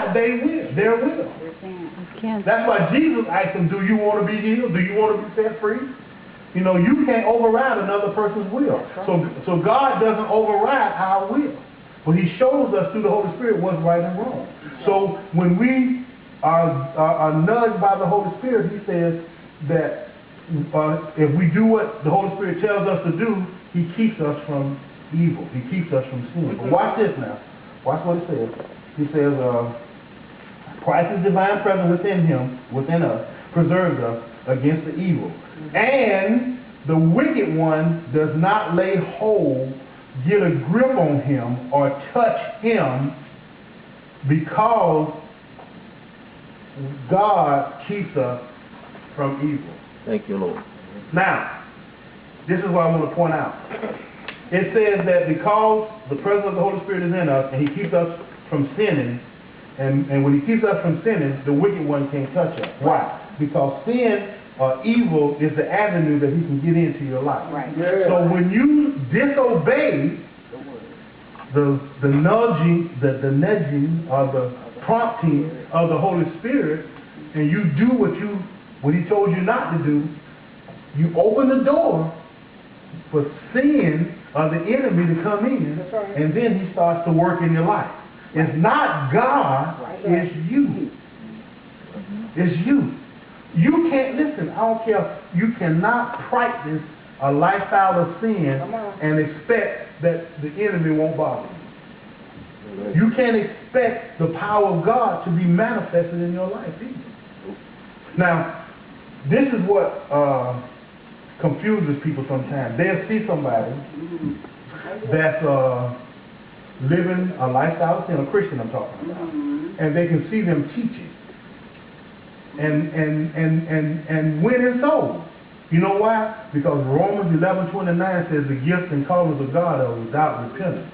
override their will. That's why Jesus asked them, do you want to be healed? Do you want to be set free? You know, you can't override another person's will. So God doesn't override our will. But he shows us through the Holy Spirit what's right and wrong. So when we are nudged by the Holy Spirit, he says that if we do what the Holy Spirit tells us to do, he keeps us from evil. He keeps us from sin. But watch this now. Watch what it says. He says, Christ's divine presence within us, preserves us against the evil. And the wicked one does not lay hold, get a grip on him, or touch him, because God keeps us from evil. Thank you, Lord. Now, this is what I want to point out. It says that because the presence of the Holy Spirit is in us, and he keeps us from sinning, and when he keeps us from sinning, the wicked one can't touch us. Why? Because sin or evil is the avenue that he can get into your life. Right. Yeah. So when you disobey the nudging, the nudging, or the prompting of the Holy Spirit, and you do what he told you not to do, you open the door for sin or the enemy to come in, right. And then he starts to work in your life. It's not God, right. It's you. It's you. You can't, listen, I don't care, you cannot practice a lifestyle of sin and expect that the enemy won't bother you. You can't expect the power of God to be manifested in your life either. Now, this is what confuses people sometimes. They'll see somebody that's living a lifestyle of sin, a Christian I'm talking about, and they can see them teaching and winning souls. You know why? Because Romans 11:29 says the gifts and callings of God are without repentance.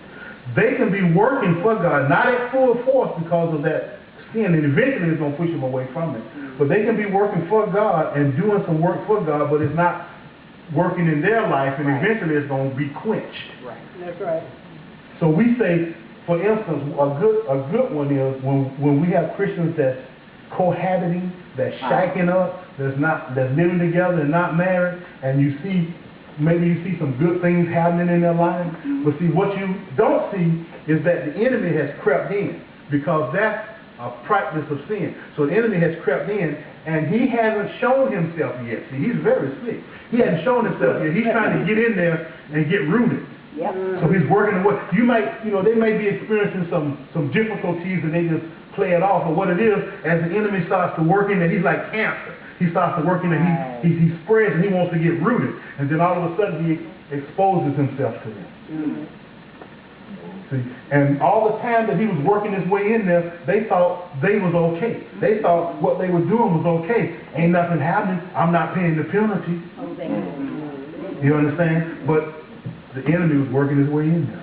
They can be working for God, not at full force because of that sin, and eventually it's going to push them away from it. But they can be working for God and doing some work for God, but it's not working in their life, and eventually it's going to be quenched. Right. That's right. So we say, for instance, a good one is when we have Christians that's cohabiting, that's shacking up, that's living together and not married, and maybe you see some good things happening in their life. But see, what you don't see is that the enemy has crept in, because that's a practice of sin. So the enemy has crept in, and he hasn't shown himself yet. See, he's very slick. He hasn't shown himself yet. He's trying to get in there and get rooted. Yep. So he's working away. They may be experiencing some difficulties, and they just play it off. But what it is, as the enemy starts to work in there, he's like cancer. He starts to work in there, he spreads, and he wants to get rooted. And then all of a sudden he exposes himself to them. See? And all the time that he was working his way in there, they thought they was okay. They thought what they were doing was okay. Ain't nothing happening. I'm not paying the penalty. You understand? But the enemy was working his way in there.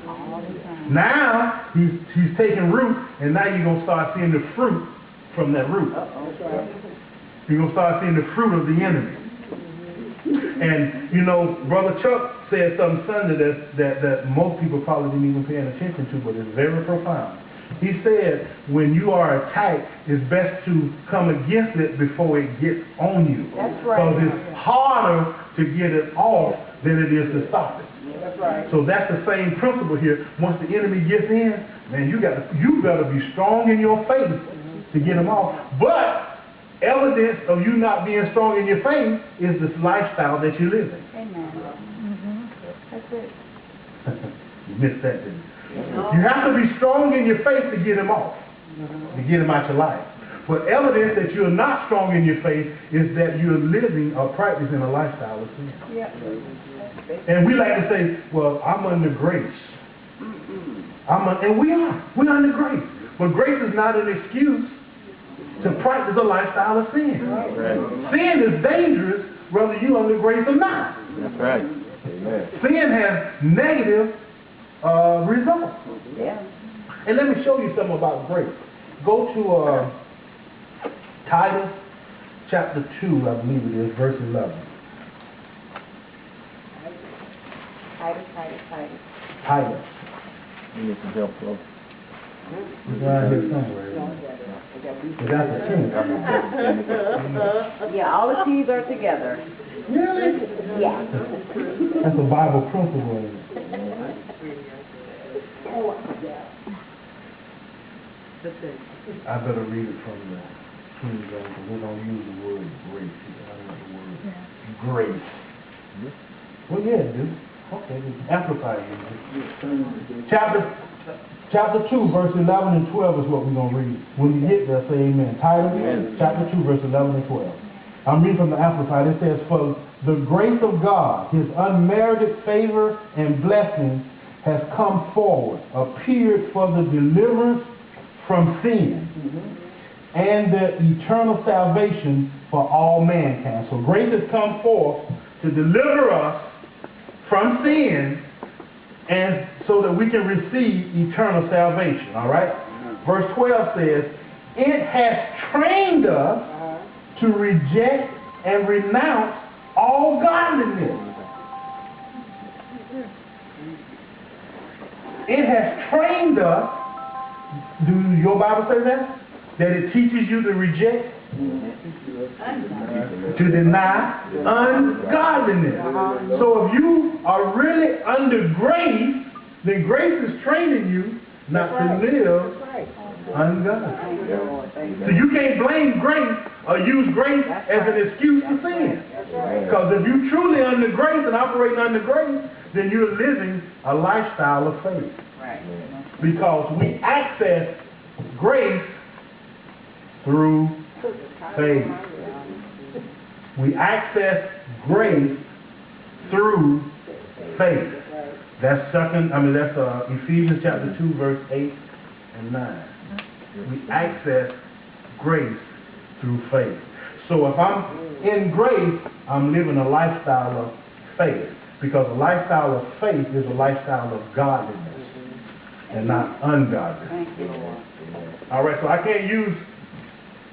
Now he's taking root, and now you're going to start seeing the fruit from that root. You're going to start seeing the fruit of the enemy. And, Brother Chuck said something Sunday that most people probably didn't even pay attention to, but it's very profound. He said, when you are attacked, it's best to come against it before it gets on you. That's right. Because it's harder to get it off than it is to stop it. That's right. So that's the same principle here. Once the enemy gets in, man, you better be strong in your faith to get him off. But evidence of you not being strong in your faith is this lifestyle that you live in. Amen. That's it. You missed that, didn't you? You have to be strong in your faith to get him off, to get him out your life. But evidence that you're not strong in your faith is that you're living or practicing a lifestyle of sin. Yeah. And we like to say, well, I'm under grace. And we're under grace. But grace is not an excuse to practice a lifestyle of sin. Right. Sin is dangerous whether you're under grace or not. That's right. Amen. Sin has negative results. Yeah. And let me show you something about grace. Go to Titus chapter 2, I believe it is, verse 11. Titus. You need some help, Flo. It's right here somewhere. That's a T. Yeah, all the T's are together. Really? Yeah. That's a Bible principle. I better read it from the King James, because they don't use the word grace. I don't know the word grace. Well, yeah, dude. Okay, amplify it. Chapter 2, verse 11 and 12 is what we're going to read. When you get there, say amen. Titus, chapter 2, verse 11 and 12. I'm reading from the Amplified. It says, "For the grace of God, his unmerited favor and blessing has come forward, appeared for the deliverance from sin, and the eternal salvation for all mankind." So grace has come forth to deliver us from sin, and so that we can receive eternal salvation. All right? Verse 12 says, "It has trained us to reject and renounce all godliness." It has trained us. Do your Bible say that? That it teaches you to reject, to deny ungodliness. So if you are really under grace, then grace is training you not to live ungodly. So you can't blame grace or use grace as an excuse to sin. Because if you're truly under grace and operating under grace, then you're living a lifestyle of faith. Because we access grace through faith. We access grace through faith. That's Ephesians chapter 2, verse 8 and 9. We access grace through faith. So if I'm in grace, I'm living a lifestyle of faith. Because a lifestyle of faith is a lifestyle of godliness and not ungodliness. All right, so I can't use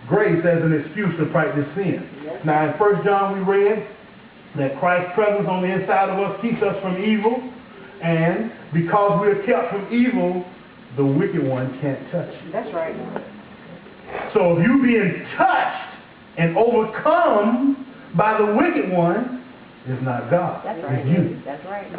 grace as an excuse to practice sin. Now in 1 John we read that Christ's presence on the inside of us keeps us from evil, and because we're kept from evil, the wicked one can't touch you. That's right. So if you're being touched and overcome by the wicked one, it's not God. That's right. It's you. That's right.